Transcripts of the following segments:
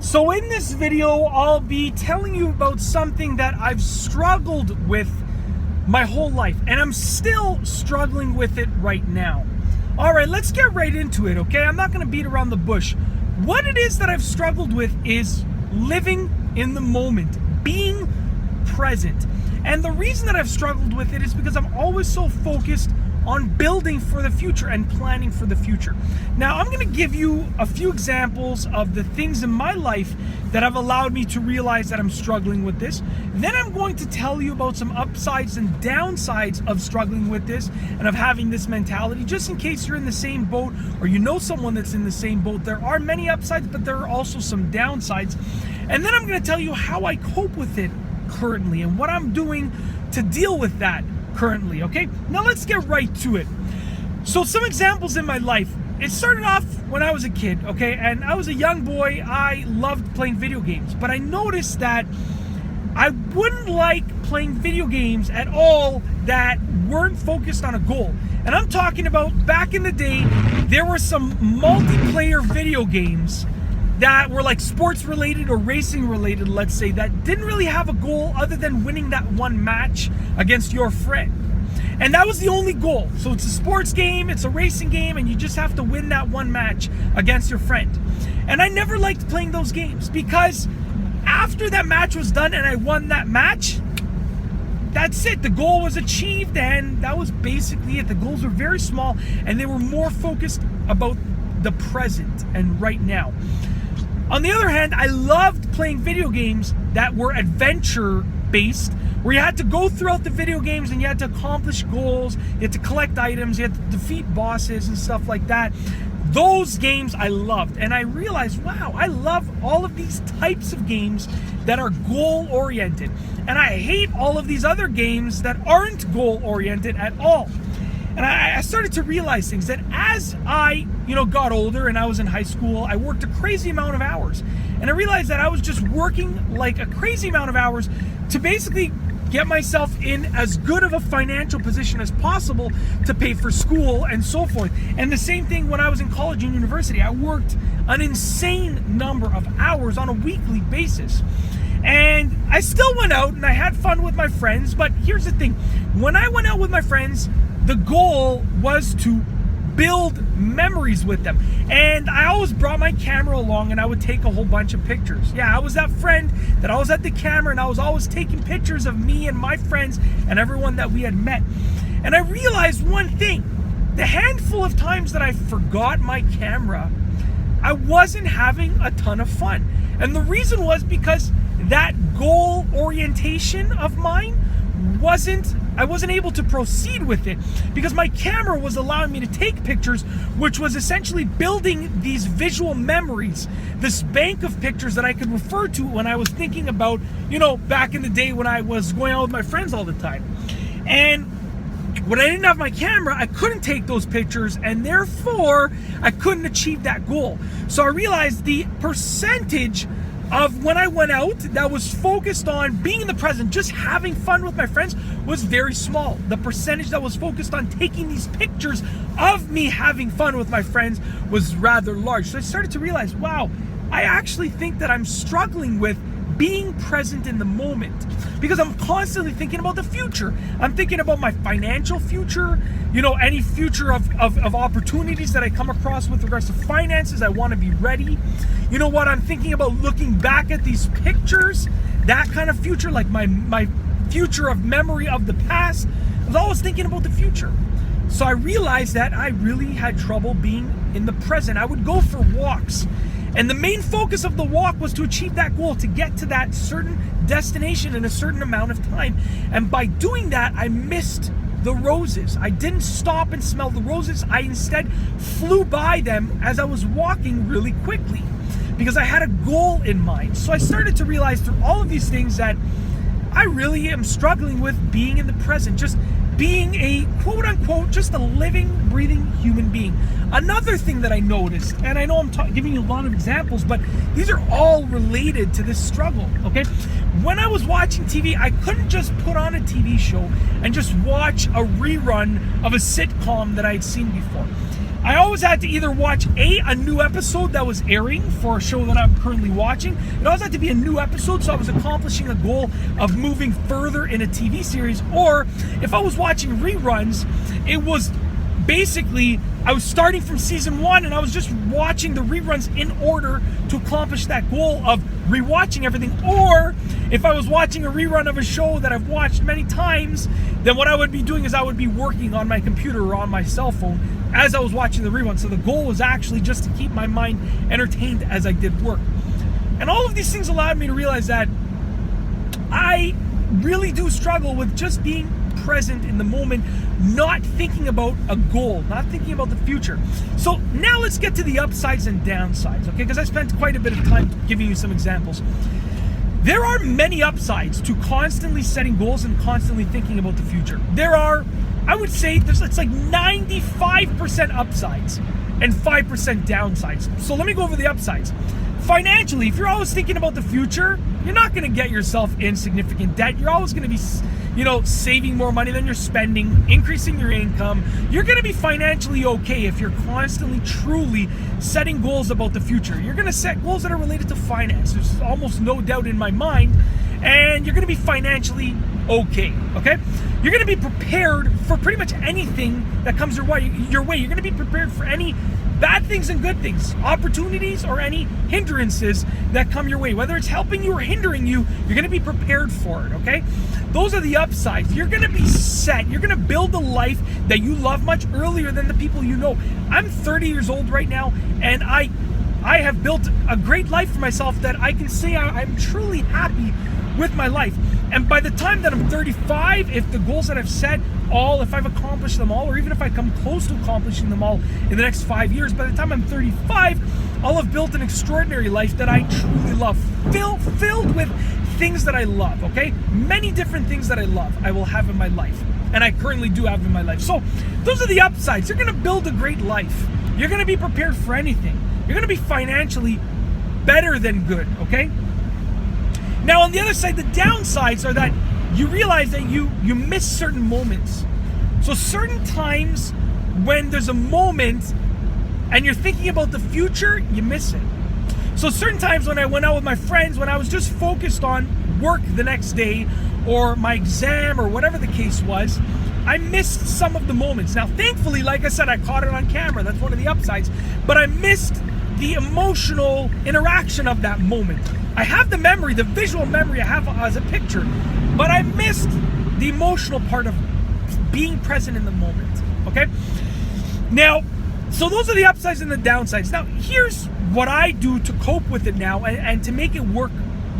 So in this video, I'll be telling you about something that I've struggled with my whole life, and I'm still struggling with it right now. All right, let's get right into it, okay? I'm not going to beat around the bush. What it is that I've struggled with is living in the moment, being present. And the reason that I've struggled with it is because I'm always so focused on building for the future and planning for the future. Now, I'm going to give you a few examples of the things in my life that have allowed me to realize that I'm struggling with this. Then I'm going to tell you about some upsides and downsides of struggling with this and of having this mentality, just in case you're in the same boat or you know someone that's in the same boat. There are many upsides, but there are also some downsides. And then I'm going to tell you how I cope with it currently and what I'm doing to deal with that currently, okay? Now let's get right to it. So some examples in my life. It started off when I was a kid, okay? And I was a young boy. I loved playing video games, but I noticed that I wouldn't like playing video games at all that weren't focused on a goal. And I'm talking about back in the day, there were some multiplayer video games that were like sports related or racing related, let's say, that didn't really have a goal other than winning that one match against your friend. And that was the only goal. So it's a sports game, it's a racing game, and you just have to win that one match against your friend. And I never liked playing those games because after that match was done and I won that match, that's it. The goal was achieved, and that was basically it. The goals were very small, and they were more focused about the present and right now. On the other hand, I loved playing video games that were adventure-based, where you had to go throughout the video games and you had to accomplish goals, you had to collect items, you had to defeat bosses and stuff like that. Those games I loved, and I realized, wow, I love all of these types of games that are goal-oriented, and I hate all of these other games that aren't goal-oriented at all. And I started to realize things that as I, got older and I was in high school, I worked a crazy amount of hours. And I realized that I was just working like a crazy amount of hours to basically get myself in as good of a financial position as possible to pay for school and so forth. And the same thing when I was in college and university. I worked an insane number of hours on a weekly basis. And I still went out and I had fun with my friends, but here's the thing. When I went out with my friends, the goal was to build memories with them. And I always brought my camera along and I would take a whole bunch of pictures. Yeah, I was that friend that always had the camera and I was always taking pictures of me and my friends and everyone that we had met. And I realized one thing. The handful of times that I forgot my camera, I wasn't having a ton of fun. And the reason was because that goal orientation of mine I wasn't able to proceed with it because my camera was allowing me to take pictures, which was essentially building these visual memories, this bank of pictures that I could refer to when I was thinking about, back in the day when I was going out with my friends all the time. And when I didn't have my camera, I couldn't take those pictures, and therefore I couldn't achieve that goal. So I realized the percentage of when I went out that was focused on being in the present, just having fun with my friends, was very small. The percentage that was focused on taking these pictures of me having fun with my friends was rather large. So I started to realize, wow, I actually think that I'm struggling with being present in the moment because I'm constantly thinking about the future. I'm thinking about my financial future, any future of opportunities that I come across with regards to finances. I want to be ready. You know what? I'm thinking about looking back at these pictures, that kind of future, like my future of memory of the past. I was always thinking about the future. So I realized that I really had trouble being in the present. I would go for walks, and the main focus of the walk was to achieve that goal, to get to that certain destination in a certain amount of time. And by doing that, I missed the roses. I didn't stop and smell the roses. I instead flew by them as I was walking really quickly because I had a goal in mind. So I started to realize through all of these things that I really am struggling with being in the present, just being a quote-unquote, just a living, breathing human being. Another thing that I noticed, and I know I'm giving you a lot of examples, but these are all related to this struggle, okay? When I was watching TV, I couldn't just put on a TV show and just watch a rerun of a sitcom that I had seen before. I always had to either watch a new episode that was airing for a show that I'm currently watching. It always had to be a new episode, so I was accomplishing a goal of moving further in a TV series. Or if I was watching reruns, it was basically I was starting from season 1 and I was just watching the reruns in order to accomplish that goal of rewatching everything. Or if I was watching a rerun of a show that I've watched many times, then what I would be doing is I would be working on my computer or on my cell phone as I was watching the rerun. So the goal was actually just to keep my mind entertained as I did work. And all of these things allowed me to realize that I really do struggle with just being present in the moment, not thinking about a goal, not thinking about the future. So now let's get to the upsides and downsides, okay? Because I spent quite a bit of time giving you some examples. There are many upsides to constantly setting goals and constantly thinking about the future. There are, I would say, it's like 95% upsides and 5% downsides. So let me go over the upsides. Financially, if you're always thinking about the future, you're not going to get yourself in significant debt. You're always going to be, saving more money than you're spending, increasing your income. You're going to be financially okay if you're constantly, truly setting goals about the future. You're going to set goals that are related to finance. There's almost no doubt in my mind. And you're going to be financially okay? You're going to be prepared for pretty much anything that comes your way. You're going to be prepared for any bad things and good things, opportunities or any hindrances that come your way. Whether it's helping you or hindering you, you're going to be prepared for it, okay? Those are the upsides. You're going to be set. You're going to build a life that you love much earlier than the people you know. I'm 30 years old right now, and I have built a great life for myself that I can say I'm truly happy with my life. And by the time that I'm 35, if the goals that I've set if I've accomplished them all, or even if I come close to accomplishing them all in the next 5 years, by the time I'm 35, I'll have built an extraordinary life that I truly love, filled with things that I love, okay? Many different things that I love I will have in my life, and I currently do have in my life. So those are the upsides. You're going to build a great life. You're going to be prepared for anything. You're going to be financially better than good, okay? Now, on the other side, the downsides are that you realize that you miss certain moments. So certain times when there's a moment and you're thinking about the future, you miss it. So certain times when I went out with my friends, when I was just focused on work the next day or my exam or whatever the case was, I missed some of the moments. Now, thankfully, like I said, I caught it on camera. That's one of the upsides. But I missed the emotional interaction of that moment. I have the memory, the visual memory I have as a picture, but I missed the emotional part of being present in the moment, okay? Now, so those are the upsides and the downsides. Now, here's what I do to cope with it now and to make it work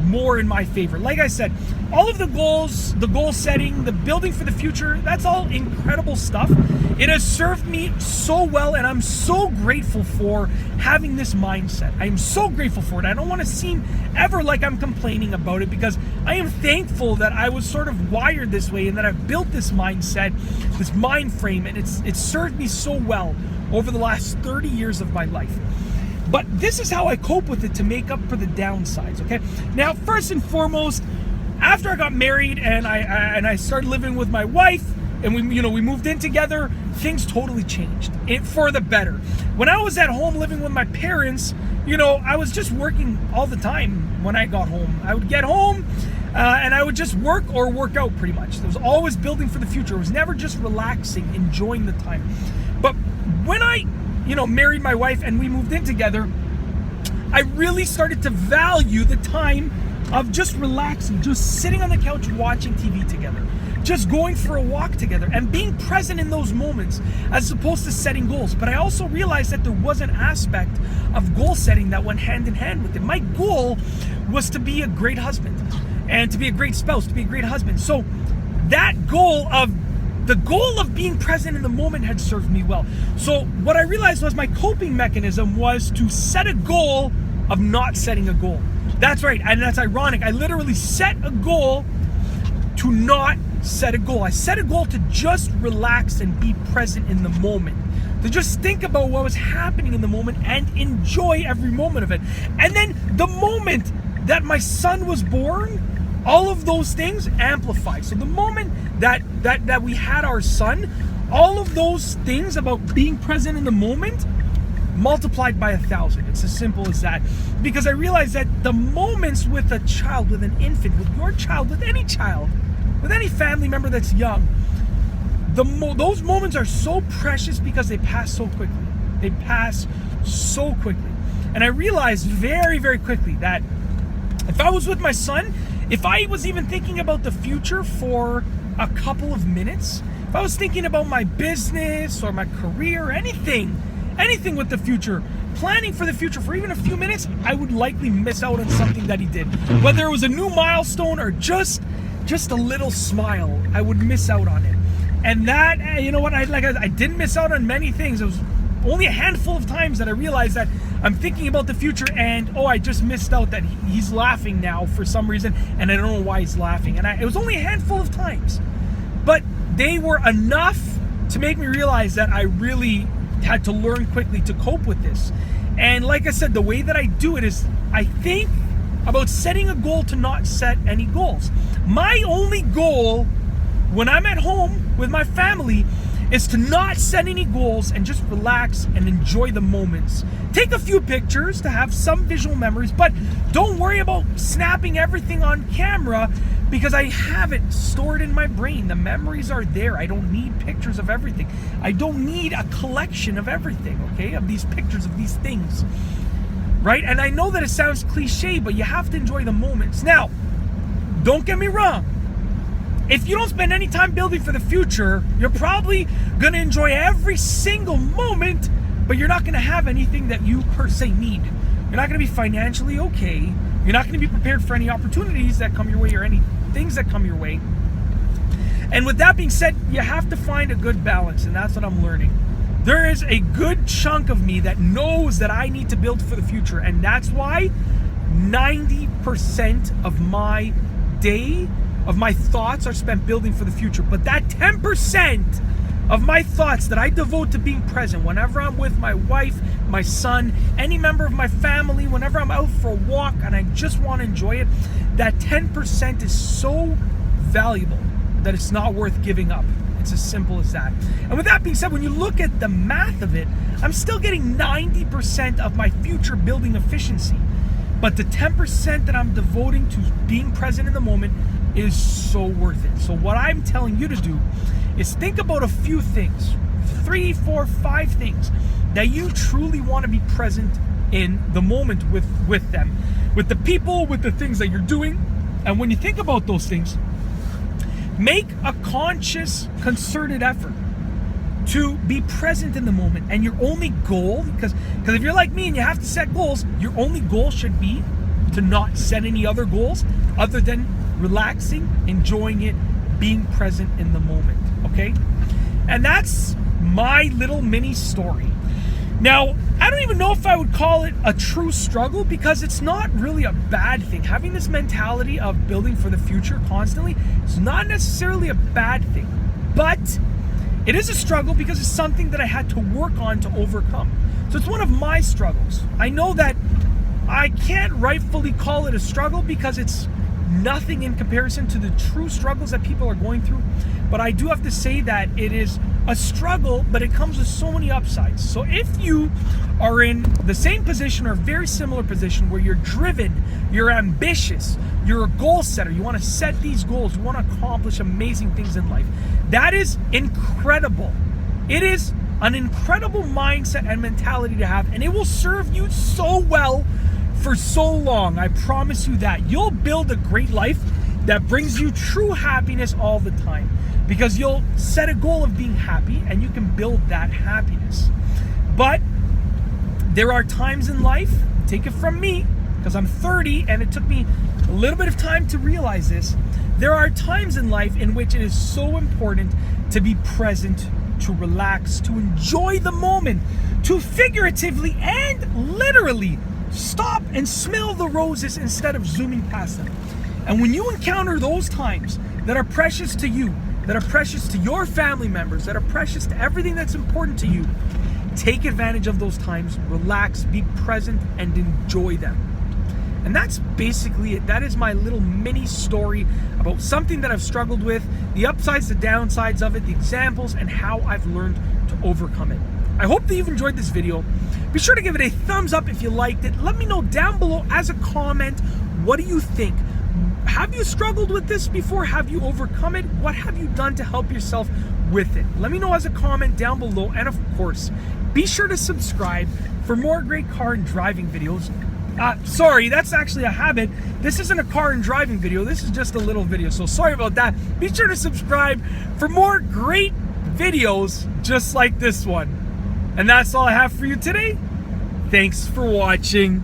more in my favor. Like I said, all of the goals, the goal setting, the building for the future, that's all incredible stuff. It has served me so well, and I'm so grateful for having this mindset. I am so grateful for it. I don't want to seem ever like I'm complaining about it, because I am thankful that I was sort of wired this way and that I've built this mindset, this mind frame, and it's served me so well over the last 30 years of my life. But this is how I cope with it to make up for the downsides, okay? Now, first and foremost, after I got married and I started living with my wife, and we moved in together, things totally changed for the better. When I was at home living with my parents, I was just working all the time when I got home. I would get home and I would just work or work out pretty much. There was always building for the future. It was never just relaxing, enjoying the time. But when I married my wife and we moved in together, I really started to value the time of just relaxing, just sitting on the couch watching TV together, just going for a walk together and being present in those moments as opposed to setting goals. But I also realized that there was an aspect of goal setting that went hand in hand with it. My goal was to be a great husband and to be a great spouse, to be a great husband. So that goal of being present in the moment had served me well. So what I realized was my coping mechanism was to set a goal of not setting a goal. That's right, and that's ironic. I literally set a goal to not set a goal. I set a goal to just relax and be present in the moment, to just think about what was happening in the moment and enjoy every moment of it. And then the moment that my son was born, all of those things amplified. So the moment that we had our son, all of those things about being present in the moment multiplied by 1,000. It's as simple as that. Because I realized that the moments with a child, with an infant, with your child, with any family member that's young, those moments are so precious because they pass so quickly. They pass so quickly. And I realized very, very quickly that if I was with my son, if I was even thinking about the future for a couple of minutes, if I was thinking about my business or my career, anything with the future, planning for the future for even a few minutes, I would likely miss out on something that he did. Whether it was a new milestone or just a little smile, I would miss out on it. And that, you know what, I didn't miss out on many things. It was only a handful of times that I realized that I'm thinking about the future and, I just missed out that he's laughing now for some reason, and I don't know why he's laughing. And it was only a handful of times. But they were enough to make me realize that I really had to learn quickly to cope with this. And like I said, the way that I do it is I think about setting a goal to not set any goals. My only goal when I'm at home with my family is to not set any goals and just relax and enjoy the moments. Take a few pictures to have some visual memories, but don't worry about snapping everything on camera because I have it stored in my brain. The memories are there. I don't need pictures of everything. I don't need a collection of everything, okay? Of these pictures, of these things, right? And I know that it sounds cliche, but you have to enjoy the moments. Now, don't get me wrong. If you don't spend any time building for the future, you're probably going to enjoy every single moment, but you're not going to have anything that you per se need. You're not going to be financially okay. You're not going to be prepared for any opportunities that come your way or any things that come your way. And with that being said, you have to find a good balance, and that's what I'm learning. There is a good chunk of me that knows that I need to build for the future, and that's why 90% of my day, of my thoughts are spent building for the future. But that 10% of my thoughts that I devote to being present whenever I'm with my wife, my son, any member of my family, whenever I'm out for a walk and I just want to enjoy it, that 10% is so valuable that it's not worth giving up. It's as simple as that. And with that being said, when you look at the math of it, I'm still getting 90% of my future building efficiency. But the 10% that I'm devoting to being present in the moment is so worth it. So what I'm telling you to do is think about a few things, 3, 4, 5 things that you truly want to be present in the moment with them, with the people, with the things that you're doing. And when you think about those things, make a conscious, concerted effort to be present in the moment. And your only goal, because if you're like me and you have to set goals, your only goal should be to not set any other goals other than relaxing, enjoying it, being present in the moment, okay? And that's my little mini story. Now, I don't even know if I would call it a true struggle because it's not really a bad thing. Having this mentality of building for the future constantly is not necessarily a bad thing, but it is a struggle because it's something that I had to work on to overcome. So it's one of my struggles. I know that I can't rightfully call it a struggle because it's nothing in comparison to the true struggles that people are going through. But I do have to say that it is a struggle, but it comes with so many upsides. So if you are in the same position or a very similar position where you're driven, you're ambitious, you're a goal setter, you want to set these goals, you want to accomplish amazing things in life, that is incredible. It is an incredible mindset and mentality to have, and it will serve you so well for so long. I promise you that. You'll build a great life that brings you true happiness all the time because you'll set a goal of being happy and you can build that happiness. But there are times in life, take it from me, because I'm 30 and it took me a little bit of time to realize this. There are times in life in which it is so important to be present, to relax, to enjoy the moment, to figuratively and literally stop and smell the roses instead of zooming past them. And when you encounter those times that are precious to you, that are precious to your family members, that are precious to everything that's important to you, take advantage of those times, relax, be present, and enjoy them. And that's basically it. That is my little mini story about something that I've struggled with, the upsides, the downsides of it, the examples, and how I've learned to overcome it. I hope that you've enjoyed this video. Be sure to give it a thumbs up if you liked it. Let me know down below as a comment, what do you think? Have you struggled with this before? Have you overcome it? What have you done to help yourself with it? Let me know as a comment down below. And of course, be sure to subscribe for more great car and driving videos. Sorry, that's actually a habit. This isn't a car and driving video. This is just a little video. So sorry about that. Be sure to subscribe for more great videos just like this one. And that's all I have for you today. Thanks for watching.